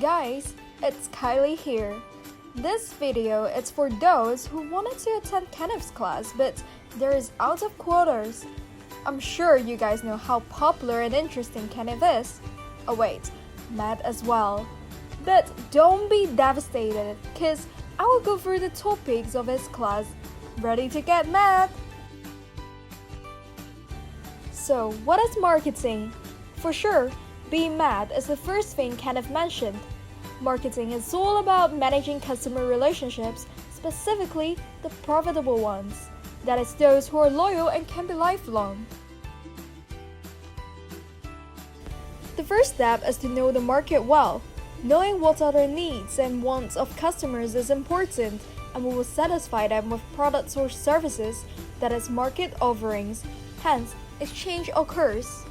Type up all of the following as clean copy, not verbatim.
Guys, it's Kylie here. This video is for those who wanted to attend Kenneth's class but there is out of quarters. I'm sure you guys know how popular and interesting Kenneth is. Oh wait, Matt as well. But don't be devastated, cause I will go through the topics of his class. Ready to get mad? So, what is marketing? For sure, being mad is the first thing Kenneth mentioned. Marketing is all about managing customer relationships, specifically the profitable ones. That is those who are loyal and can be lifelong. The first step is to know the market well. Knowing what are their needs and wants of customers is important, and we will satisfy them with products or services that is market offerings. Hence, exchange occurs.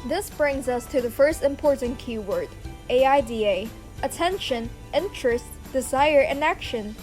This brings us to the first important keyword, AIDA, attention, interest, desire, and action.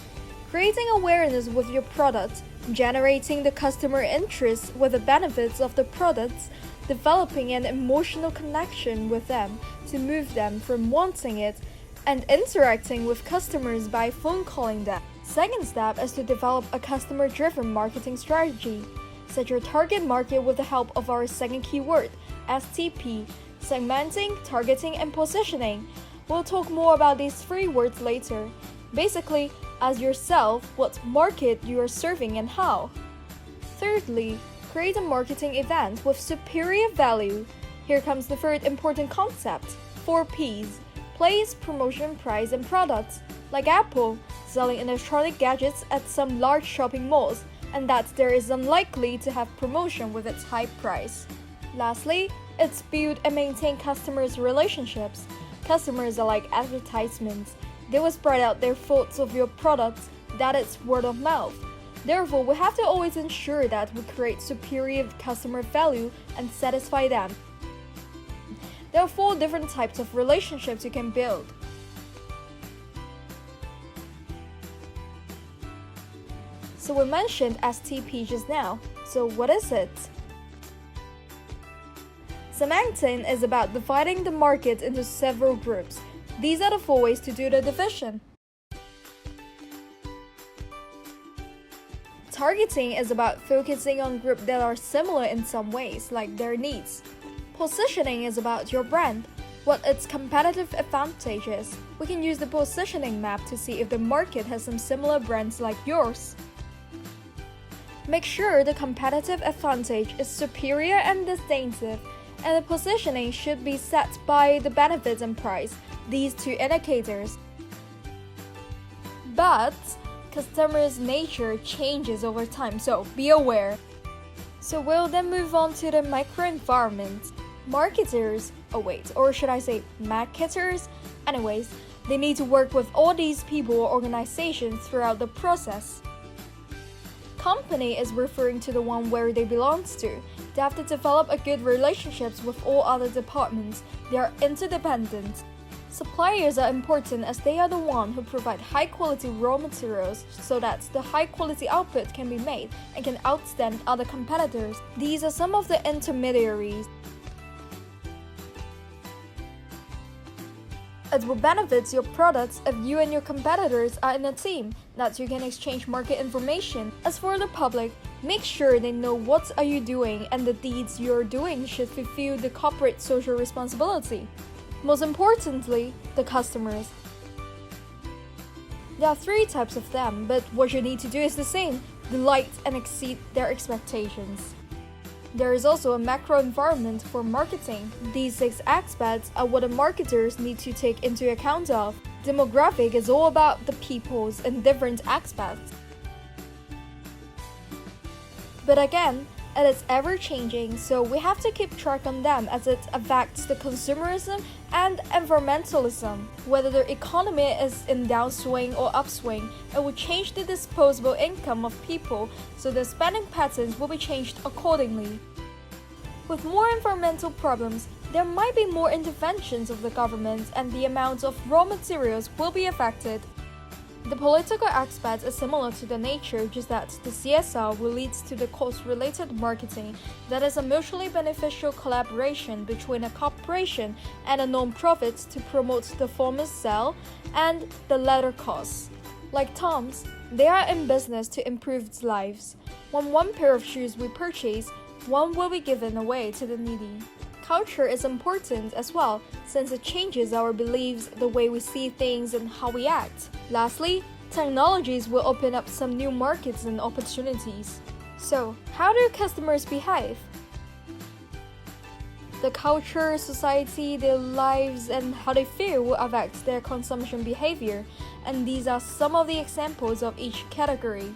Creating awareness with your product, generating the customer interest with the benefits of the products, developing an emotional connection with them to move them from wanting it, and interacting with customers by phone calling them. Second step is to develop a customer-driven marketing strategy. Set your target market with the help of our second keyword, STP, segmenting, targeting, and positioning. We'll talk more about these three words later. Basically, ask yourself what market you are serving and how. Thirdly, create a marketing event with superior value. Here comes the third important concept, 4 Ps. Place, promotion, price, and products. Like Apple, selling electronic gadgets at some large shopping malls, and that there is unlikely to have promotion with its high price. Lastly, it's build and maintain customers' relationships. Customers are like advertisements. They will spread out their thoughts of your products, that is word of mouth. Therefore, we have to always ensure that we create superior customer value and satisfy them. There are 4 different types of relationships you can build. So we mentioned STP just now. So what is it? Segmenting is about dividing the market into several groups. These are the 4 ways to do the division. Targeting is about focusing on groups that are similar in some ways, like their needs. Positioning is about your brand, what its competitive advantage is. We can use the positioning map to see if the market has some similar brands like yours. Make sure the competitive advantage is superior and distinctive, and the positioning should be set by the benefits and price, these 2 indicators. But customers' nature changes over time, so be aware. So we'll then move on to the microenvironment. Marketers, or should I say marketers? Anyways, they need to work with all these people or organizations throughout the process. Company is referring to the one where they belong to. They have to develop a good relationships with all other departments. They are interdependent. Suppliers are important as they are the one who provide high quality raw materials so that the high quality output can be made and can outstand other competitors. These are some of the intermediaries. It will benefit your products if you and your competitors are in a team, that you can exchange market information. As for the public, make sure they know what are you doing and the deeds you're doing should fulfill the corporate social responsibility. Most importantly, the customers. There are 3 types of them, but what you need to do is the same, delight and exceed their expectations. There is also a macro environment for marketing. These 6 aspects are what the marketers need to take into account of. Demographic is all about the peoples in different aspects. But again, it is ever-changing, so we have to keep track on them as it affects the consumerism and environmentalism. Whether the economy is in downswing or upswing, it will change the disposable income of people, so the spending patterns will be changed accordingly. With more environmental problems, there might be more interventions of the government and the amount of raw materials will be affected. The political aspect is similar to the nature, just that the CSR will lead to the cost-related marketing that is a mutually beneficial collaboration between a corporation and a non-profit to promote the former's sale and the latter cause. Like Tom's, they are in business to improve lives. When one pair of shoes we purchase, one will be given away to the needy. Culture is important as well, since it changes our beliefs, the way we see things, and how we act. Lastly, technologies will open up some new markets and opportunities. So, how do customers behave? The culture, society, their lives, and how they feel will affect their consumption behavior, and these are some of the examples of each category.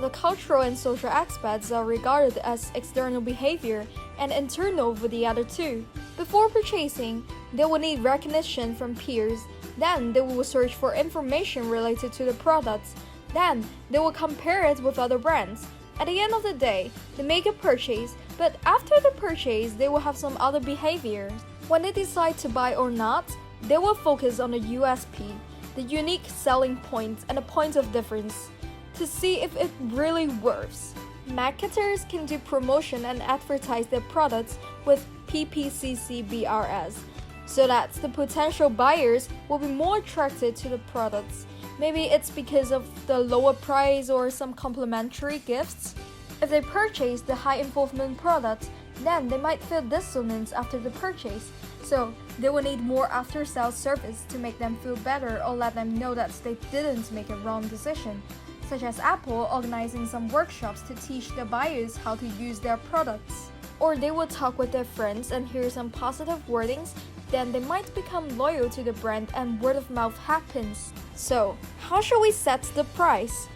The cultural and social aspects are regarded as external behavior and internal for the other two. Before purchasing, they will need recognition from peers, then they will search for information related to the products, then they will compare it with other brands. At the end of the day, they make a purchase, but after the purchase, they will have some other behavior. When they decide to buy or not, they will focus on the USP, the unique selling points and the points of difference, to see if it really works. Marketers can do promotion and advertise their products with PPCCBRS, so that the potential buyers will be more attracted to the products. Maybe it's because of the lower price or some complimentary gifts. If they purchase the high involvement product, then they might feel dissonance after the purchase. So they will need more after-sales service to make them feel better or let them know that they didn't make a wrong decision, such as Apple organizing some workshops to teach the buyers how to use their products. Or they will talk with their friends and hear some positive wordings, then they might become loyal to the brand and word of mouth happens. So, how should we set the price?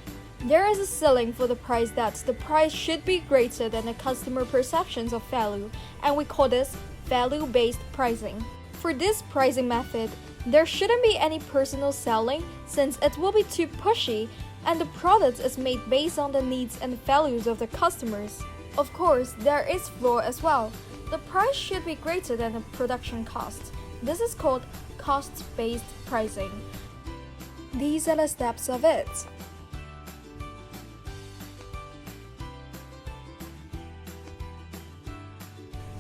There is a ceiling for the price that the price should be greater than the customer perceptions of value, and we call this value-based pricing. For this pricing method, there shouldn't be any personal selling since it will be too pushy, and the product is made based on the needs and values of the customers. Of course, there is floor as well. The price should be greater than the production cost. This is called cost-based pricing. These are the steps of it.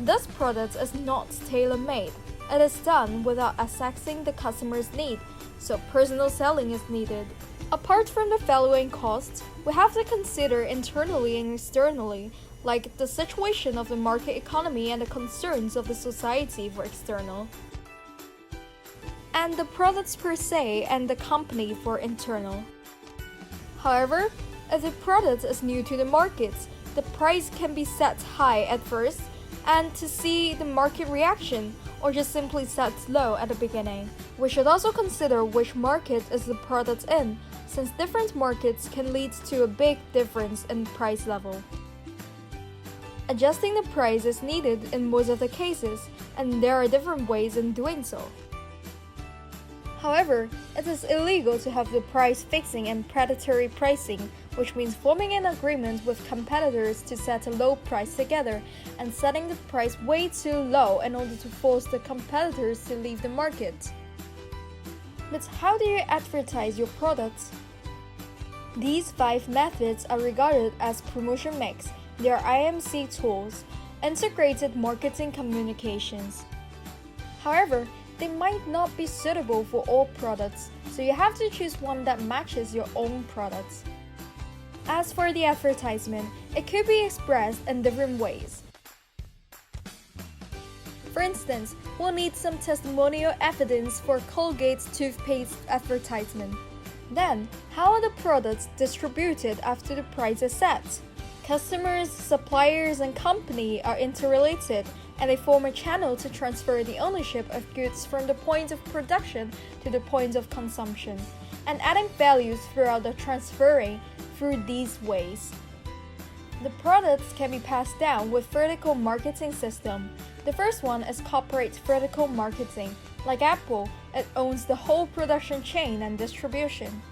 This product is not tailor-made. It is done without assessing the customer's need, so personal selling is needed. Apart from the value and cost, we have to consider internally and externally, like the situation of the market economy and the concerns of the society for external, and the products per se and the company for internal. However, if the product is new to the market, the price can be set high at first and to see the market reaction, or just simply set low at the beginning. We should also consider which market is the product in, since different markets can lead to a big difference in price level. Adjusting the price is needed in most of the cases, and there are different ways in doing so. However, it is illegal to have the price fixing and predatory pricing, which means forming an agreement with competitors to set a low price together and setting the price way too low in order to force the competitors to leave the market. But how do you advertise your products? These 5 methods are regarded as promotion mix. They are IMC tools, integrated marketing communications. However, they might not be suitable for all products, so you have to choose one that matches your own products. As for the advertisement, it could be expressed in different ways. For instance, we'll need some testimonial evidence for Colgate's toothpaste advertisement. Then, how are the products distributed after the price is set? Customers, suppliers, and company are interrelated, and they form a channel to transfer the ownership of goods from the point of production to the point of consumption, and adding values throughout the transferring through these ways. The products can be passed down with vertical marketing system. The first one is corporate vertical marketing. Like Apple, it owns the whole production chain and distribution.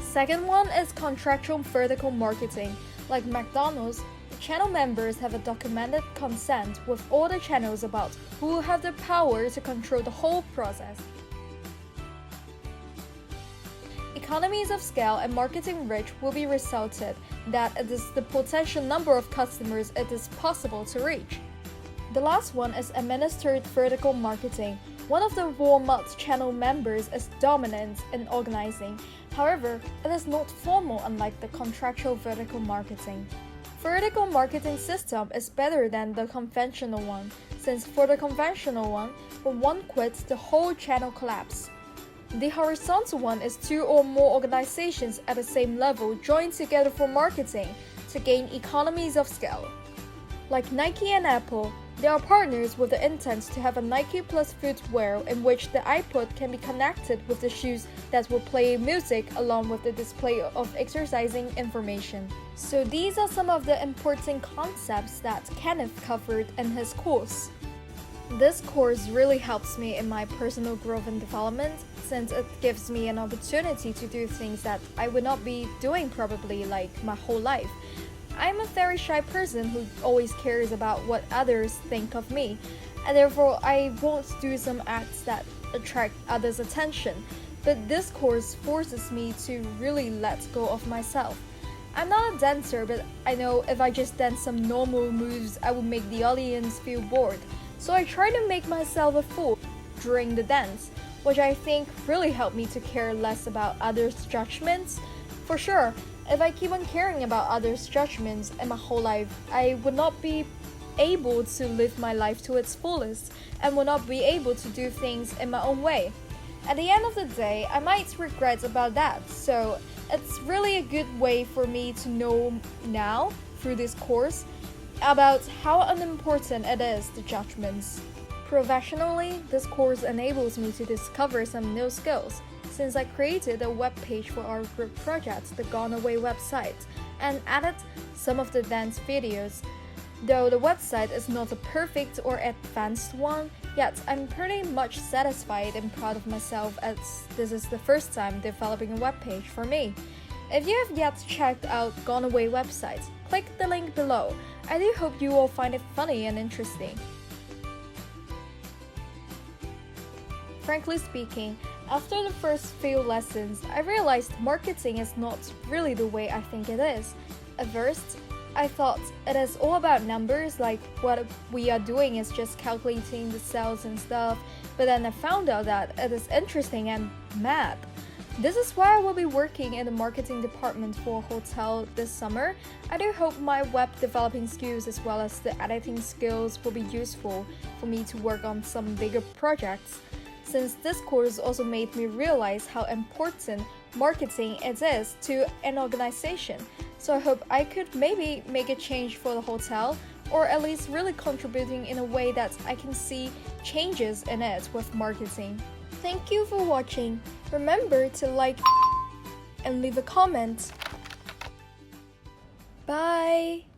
Second one is contractual vertical marketing. Like McDonald's, the channel members have a documented consent with all the channels about who will have the power to control the whole process. Economies of scale and marketing reach will be resulted that it is the potential number of customers it is possible to reach. The last one is administered vertical marketing. One of the Walmart channel members is dominant in organizing. However, it is not formal unlike the contractual vertical marketing. Vertical marketing system is better than the conventional one, since for the conventional one, when one quits, the whole channel collapses. The horizontal one is 2 or more organizations at the same level joined together for marketing to gain economies of scale. Like Nike and Apple, they are partners with the intent to have a Nike Plus footwear in which the iPod can be connected with the shoes that will play music along with the display of exercising information. So these are some of the important concepts that Kenneth covered in his course. This course really helps me in my personal growth and development since it gives me an opportunity to do things that I would not be doing probably like my whole life. I'm a very shy person who always cares about what others think of me, and therefore I won't do some acts that attract others' attention. But this course forces me to really let go of myself. I'm not a dancer, but I know if I just dance some normal moves, I would make the audience feel bored. So I try to make myself a fool during the dance, which I think really helped me to care less about others' judgments. For sure, if I keep on caring about others' judgments in my whole life, I would not be able to live my life to its fullest and would not be able to do things in my own way. At the end of the day, I might regret about that, so it's really a good way for me to know now, through this course, about how unimportant it is, the judgments. Professionally, this course enables me to discover some new skills, since I created a web page for our group project, the Gone Away website, and added some of the dance videos. Though the website is not a perfect or advanced one, yet I'm pretty much satisfied and proud of myself as this is the first time developing a web page for me. If you have yet checked out Gone Away website, click the link below. I do hope you will find it funny and interesting. Frankly speaking, after the first few lessons, I realized marketing is not really the way I think it is. At first, I thought it is all about numbers, like what we are doing is just calculating the sales and stuff, but then I found out that it is interesting and mad. This is why I will be working in the marketing department for a hotel this summer. I do hope my web developing skills as well as the editing skills will be useful for me to work on some bigger projects, since this course also made me realize how important marketing it is to an organization. So I hope I could maybe make a change for the hotel, or at least really contributing in a way that I can see changes in it with marketing. Thank you for watching. Remember to like and leave a comment. Bye!